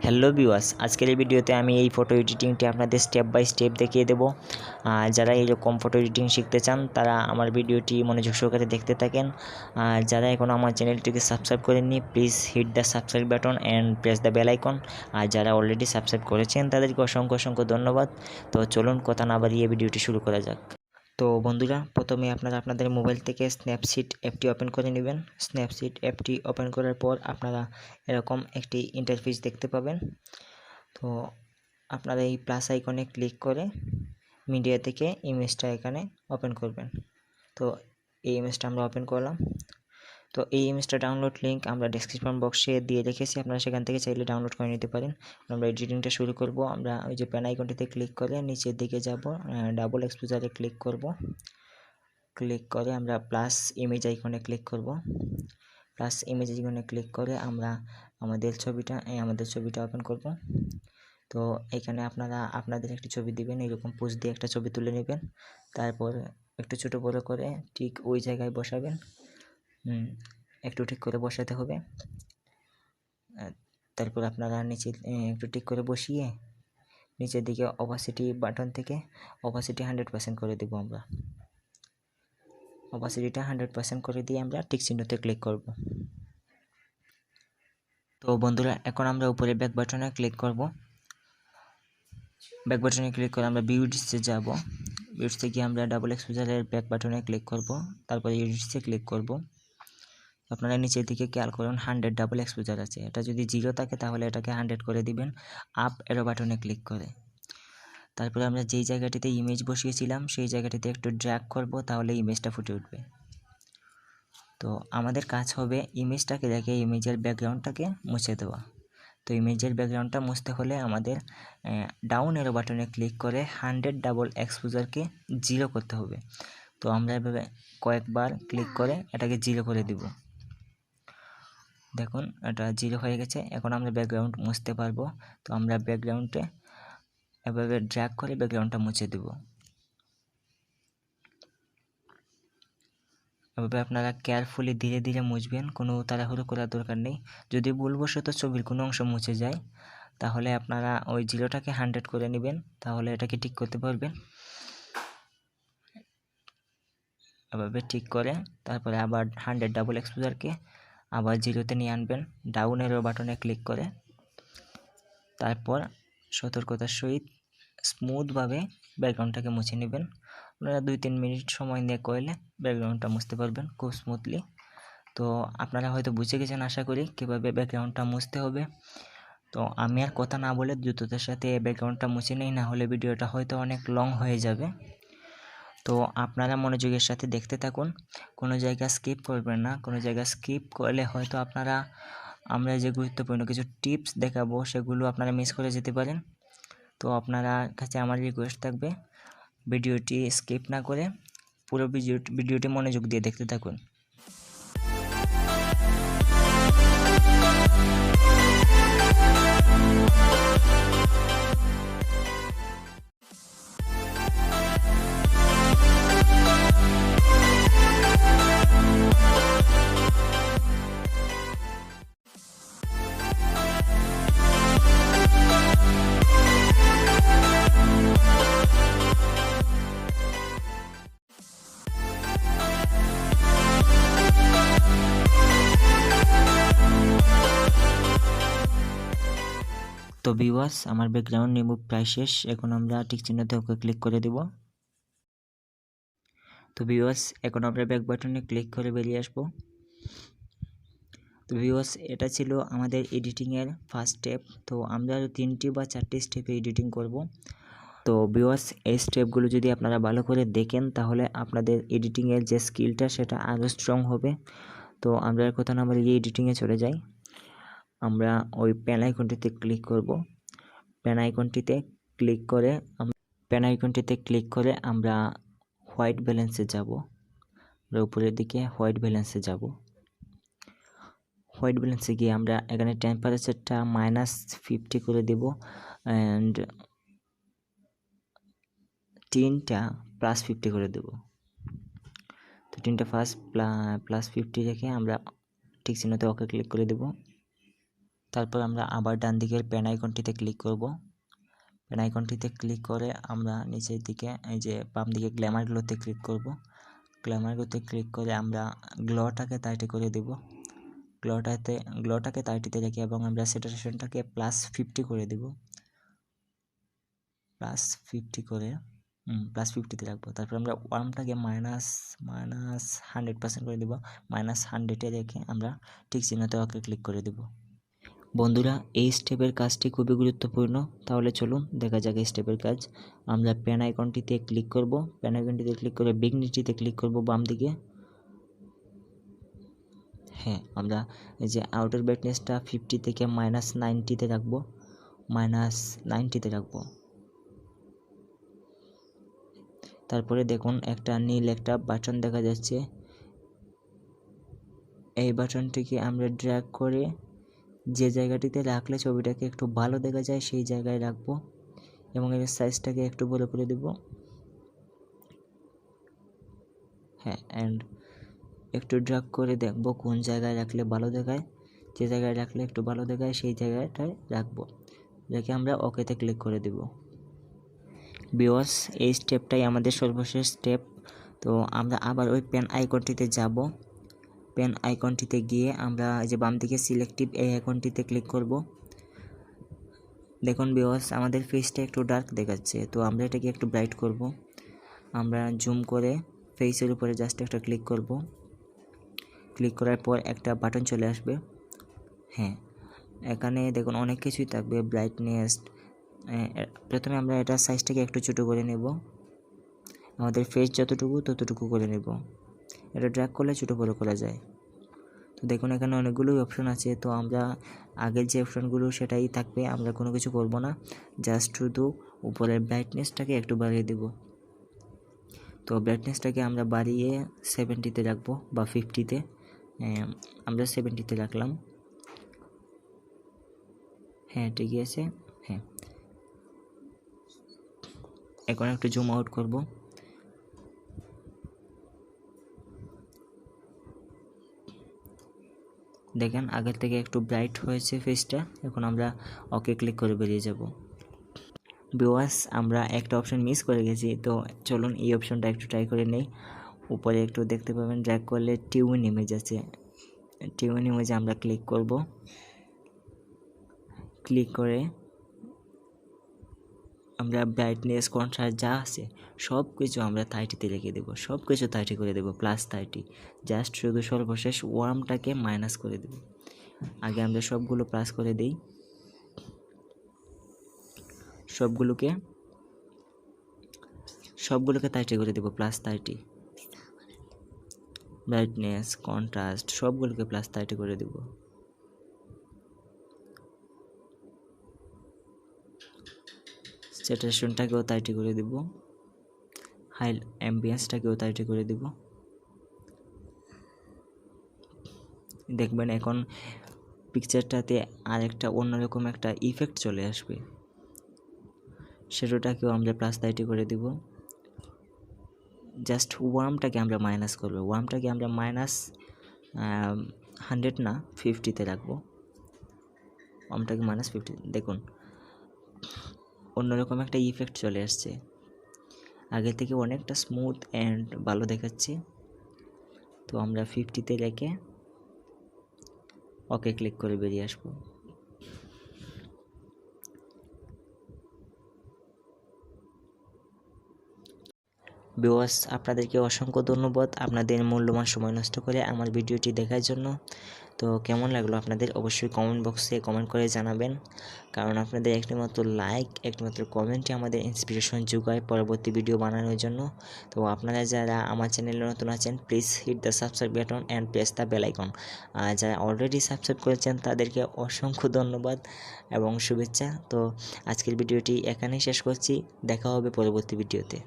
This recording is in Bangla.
হ্যালো ভিউয়ার্স, আজকের এই ভিডিওতে আমি এই ফটো এডিটিংটি আপনাদের স্টেপ বাই স্টেপ দেখিয়ে দেবো। যারা এরকম ফটো এডিটিং শিখতে চান তারা আমার ভিডিওটি মনোযোগ সহকারে দেখতে থাকেন। আর যারা এখনও আমার চ্যানেলটিকে সাবস্ক্রাইব করেননি, please hit the subscribe button and press the bell icon. আর যারা অলরেডি সাবস্ক্রাইব করেছেন তাদেরকে অসংখ্য অসংখ্য ধন্যবাদ। তো চলুন কথা না বাড়িয়ে ভিডিওটি শুরু করা যাক। তো বন্ধুরা, প্রথমে আপনারা আপনাদের মোবাইল থেকে স্ন্যাপসিড অ্যাপটি ওপেন করে নেবেন। স্ন্যাপসিড অ্যাপটি ওপেন করার পর আপনারা এরকম একটি ইন্টারফেস দেখতে পাবেন। তো আপনারা এই প্লাস আইকনে ক্লিক করে মিডিয়া থেকে ইমেজটা এখানে ওপেন করবেন। তো এই ইমেজটা আমরা ওপেন করলাম। তো এই ইমেজটা ডাউনলোড লিঙ্ক আমরা ডেসক্রিপশন বক্সে দিয়ে রেখেছি, আপনারা সেখান থেকে চাইলে ডাউনলোড করে নিতে পারেন। আমরা এডিটিংটা শুরু করব। আমরা ওই যে পেন আইকনটিতে ক্লিক করে নিচের দিকে যাব, ডাবল এক্সপোজারে ক্লিক করব। ক্লিক করে আমরা প্লাস ইমেজ আইকনে ক্লিক করব। প্লাস ইমেজ আইকনে ক্লিক করে আমরা আমাদের ছবিটা ওপেন করব। তো এখানে আপনারা আপনাদের একটি ছবি দিবেন, এরকম পোজ দিয়ে একটা ছবি তুলে নেবেন। তারপর একটু ছোট বড় করে ঠিক ওই জায়গায় বসাবেন। একটু ঠিক করে বসাতে হবে। তারপর আপনারা নিচে একটু ঠিক করে বসিয়ে নিচের দিকে অপাসিটি বাটন থেকে অপাসিটি 100% করে দেব। আমরা অপাসিটিটা 100% করে দিয়ে আমরা টিক চিহ্নতে ক্লিক করব। তো বন্ধুরা, এখন আমরা উপরে ব্যাক বাটনে ক্লিক করব। ব্যাক বাটনে ক্লিক করে আমরা বিউটিসে যাব। বিউটিসে গিয়ে আমরা ডাবল এক্সপোজারের ব্যাক বাটনে ক্লিক করব। তারপরে এডিটসে ক্লিক করব। আপনারা নিচের দিকে খেয়াল করুন 100 ডাবল এক্সপোজার আছে। এটা যদি 0 থাকে তাহলে এটাকে 100 করে দিবেন আপ এরো বাটনে ক্লিক করে। তারপরে আমরা যেই জায়গাটিতে ইমেজ বসিয়েছিলাম সেই জায়গাটিতে একটু ড্র্যাগ করব, তাহলে ইমেজটা ফুটে উঠবে। তো আমাদের কাজ হবে ইমেজটাকে রেখে ইমেজের ব্যাকগ্রাউন্ডটাকে মুছে দেওয়া। তো ইমেজের ব্যাকগ্রাউন্ডটা মুছতে হলে আমাদের ডাউন এরো বাটনে ক্লিক করে 100 ডাবল এক্সপোজারকে 0 করতে হবে। তো আমরা এভাবে কয়েকবার ক্লিক করে এটাকে 0 করে দিব। দেখুন এটা 0 হয়ে গেছে। এখন আমরা ব্যাকগ্রাউন্ড মুছতে পারবো। তো আমরা ব্যাকগ্রাউন্ডে এভাবে ড্র্যাগ করে ব্যাকগ্রাউন্ডটা মুছে দেব। এভাবে আপনারা কেয়ারফুলি ধীরে ধীরে মুছবেন, কোনো তাড়াহুড়ো করার দরকার নেই। যদি ভুলবশত ছবির কোনো অংশ মুছে যায় তাহলে আপনারা ওই 0টাকে 100 করে নেবেন, তাহলে এটাকে ঠিক করতে পারবেন। এভাবে ঠিক করে তারপরে আবার 100 ডাবল এক্সপোজারকে আবার 0তে নিয়ে আনবেন ডাউন এরো বাটনে ক্লিক করে। তারপর সতর্কতার সহিত স্মুথভাবে ব্যাকগ্রাউন্ডটাকে মুছে নেবেন। আপনারা 2-3 মিনিট সময় নিয়ে করলে ব্যাকগ্রাউন্ডটা মুছতে পারবেন খুব স্মুথলি। তো আপনারা হয়তো বুঝে গেছেন আশা করি কীভাবে ব্যাকগ্রাউন্ডটা মুছতে হবে। তো আমি আর কথা না বলে দ্রুততার সাথে ব্যাকগ্রাউন্ডটা মুছে নেই, না হলে ভিডিওটা হয়তো অনেক লং হয়ে যাবে। তো আপনারা মনোযোগের সাথে দেখতে থাকুন, কোনো জায়গা স্কিপ করবেন না। কোনো জায়গা স্কিপ করলে হয়তো আমরা যে গুরুত্বপূর্ণ কিছু টিপস দেখাবো সেগুলো আপনারা মিস করে যেতে পারেন। তো আপনারা কাছে আমার রিকোয়েস্ট থাকবে ভিডিওটি স্কিপ না করে পুরো ভিডিওটি মনোযোগ দিয়ে দেখতে থাকুন। তো ভিউয়ার্স, আমার ব্যাকগ্রাউন্ড রিমুভ প্রায় শেষ। এখন আমরা টিক চিহ্নতে ওকে ক্লিক করে দেব। তো ভিউয়ার্স, এখন আমরা ব্যাক বাটনে ক্লিক করে বেরিয়ে আসবো। তো ভিউয়ার্স, এটা ছিল আমাদের এডিটিংয়ের ফার্স্ট স্টেপ। তো আমরা আরও 3টি বা 4টি স্টেপে এডিটিং করব। তো ভিউয়ার্স, এই স্টেপগুলো যদি আপনারা ভালো করে দেখেন তাহলে আপনাদের এডিটিংয়ের যে স্কিলটা সেটা আরও স্ট্রং হবে। তো আমরা কথা না বলে এডিটিংয়ে চলে যাই। আমরা ওই পেন আইকনটিতে ক্লিক করব। পেন আইকনটিতে ক্লিক করে আমরা হোয়াইট ব্যালেন্সে যাব। আমরা উপরের দিকে হোয়াইট ব্যালেন্সে যাব। হোয়াইট ব্যালেন্সে গিয়ে আমরা এখানে টেম্পারেচারটা -50 করে দেব অ্যান্ড টিনটা +50 করে দেব। তো টিনটা ফার্স্ট +50 রেখে আমরা ঠিক চিহ্নতে ওকে ক্লিক করে দেব। তারপর আমরা আবার ডান দিকের পেন আইকনটিতে ক্লিক করব। পেন আইকনটিতে ক্লিক করে আমরা নিচের দিকে এই যে বাম দিকে গ্ল্যামারগুলোতে ক্লিক করব। গ্ল্যামারগুলোতে ক্লিক করে আমরা গ্লোটাকে 30 করে দেব। গ্লোটাকে 30তে রেখে এবং আমরা স্যাচুরেশনটাকে +50 করে দেব। +50 করে +50তে রাখবো। তারপর আমরা ওয়ার্মটাকে -100% করে দেব। -100-এ রেখে আমরা ঠিক চিহ্নতে ওকে ক্লিক করে দেব। বন্ধুরা, এই স্টেপের কাজটি খুবই গুরুত্বপূর্ণ। তাহলে চলুন দেখা যাক এই স্টেপের কাজ। আমরা পেন আইকনটিতে ক্লিক করব। পেন আইকনটিতে ক্লিক করে বিগনিটিতে ক্লিক করব বাম দিকে। হ্যাঁ, আমরা এই যে আউটার ব্রাইটনেসটা 50 থেকে -90তে রাখবো। -90তে রাখবো। তারপরে দেখুন একটা নীল একটা বাটন দেখা যাচ্ছে। এই বাটনটিকে আমরা ড্র্যাগ করে যে জায়গাটিতে রাখলে ছবিটাকে একটু ভালো দেখা যায় সেই জায়গায় রাখবো এবং এর সাইজটাকে একটু বড় করে দেব। হ্যাঁ, অ্যান্ড একটু ড্র্যাগ করে দেখব কোন জায়গায় রাখলে ভালো দেখায়। যে জায়গায় রাখলে একটু ভালো দেখায় সেই জায়গাটায় রাখবো। রেখে আমরা ওকেতে ক্লিক করে দেব। ভিউয়ার্স, এই স্টেপটাই আমাদের সর্বশেষ স্টেপ। তো আমরা আবার ওই পেন আইকনটিতে যাব। পেন আইকনটিতে গিয়ে আমরা এই যে বাম দিকে সিলেক্টিভ এই আইকনটিতে ক্লিক করব। দেখুন ভিউয়ার্স, আমাদের ফেসটা একটু ডার্ক দেখাচ্ছে, তো আমরা এটাকে একটু ব্রাইট করব। আমরা জুম করে ফেসের উপরে জাস্ট একটা ক্লিক করব। ক্লিক করার পর একটা বাটন চলে আসবে। হ্যাঁ, এখানে দেখুন অনেক কিছুই থাকবে। ব্রাইটনেস, প্রথমে আমরা এটা সাইজটাকে একটু ছোটো করে নেব। আমাদের ফেস যতটুকু ততটুকু করে নেব। এটা ড্র্যাগ করলে ছোটো বড়ো করা যায়। তো দেখুন এখানে অনেকগুলোই অপশন আছে, তো আমরা আগের যে অপশনগুলো সেটাই থাকবে, আমরা কোনো কিছু করব না। জাস্ট শুধু উপরের ব্রাইটনেসটাকে একটু বাড়িয়ে দেব। তো ব্রাইটনেসটাকে আমরা বাড়িয়ে 70তে রাখবো বা 50তে। আমরা 70তে রাখলাম। হ্যাঁ, ঠিকই আছে। হ্যাঁ, এখন একটু জুম আউট করব। দেখেন আগের থেকে একটু ব্রাইট হয়েছে ফেসটা। এখন আমরা ওকে ক্লিক করে বেরিয়ে যাব। ভিউয়ার্স, আমরা একটা অপশন মিস করে গেছি, তো চলুন এই অপশনটা একটু ট্রাই করে নেই। উপরে একটু দেখতে পাবেন ড্র্যাগ করলে টিউন ইমেজ আছে। টিউন ইমেজে আমরা ক্লিক করব। ক্লিক করে আমরা ব্রাইটনেস, কন্ট্রাস্ট যা আছে সব কিছু আমরা 30তে রেখে দেবো। সব কিছু 30 করে দেবো, +30। জাস্ট শুধু সর্বশেষ ওয়ার্মটাকে মাইনাস করে দেব। আগে আমরা সবগুলো প্লাস করে দিই। সবগুলোকে 30 করে দেবো, +30। ব্রাইটনেস, কন্ট্রাস্ট সবগুলোকে +30 করে দেব। স্যাচুরেশনটাকেও 30 করে দেব। হাই অ্যাম্বিয়েন্সটাকেও 30 করে দেব। দেখবেন এখন পিকচারটাতে আরেকটা অন্যরকম একটা ইফেক্ট চলে আসবে। সেটাকেও আমরা +30 করে দেব। জাস্ট ওয়ার্মটাকে আমরা মাইনাস করব। ওয়ার্মটাকে আমরা -100 না 50তে রাখবো। ওয়ার্মটাকে -50। দেখুন অন্যরকম একটা ইফেক্ট চলে আসছে। আগে থেকে অনেকটা স্মুথ অ্যান্ড ভালো দেখাচ্ছে। তো আমরা 50তে রেখে ওকে ক্লিক করে বেরিয়ে আসবো। ভিউয়ার্স, আপনাদেরকে অসংখ্য ধন্যবাদ আপনাদের মূল্যবান সময় নষ্ট করে আমার ভিডিওটি দেখার জন্য। তো কেমন লাগলো আপনাদের অবশ্যই কমেন্ট বক্সে কমেন্ট করে জানাবেন, কারণ আপনাদের একটিমাত্র লাইক, একটিমাত্র কমেন্টই আমাদের ইন্সপিরেশন যোগায় পরবর্তী ভিডিও বানানোর জন্য। তো আপনারা যারা আমার চ্যানেলে নতুন আছেন, please hit the subscribe button and press the bell icon. আর যারা অলরেডি সাবস্ক্রাইব করেছেন তাদেরকে অসংখ্য ধন্যবাদ এবং শুভেচ্ছা। তো আজকের ভিডিওটি এখানেই শেষ করছি। দেখা হবে পরবর্তী ভিডিওতে।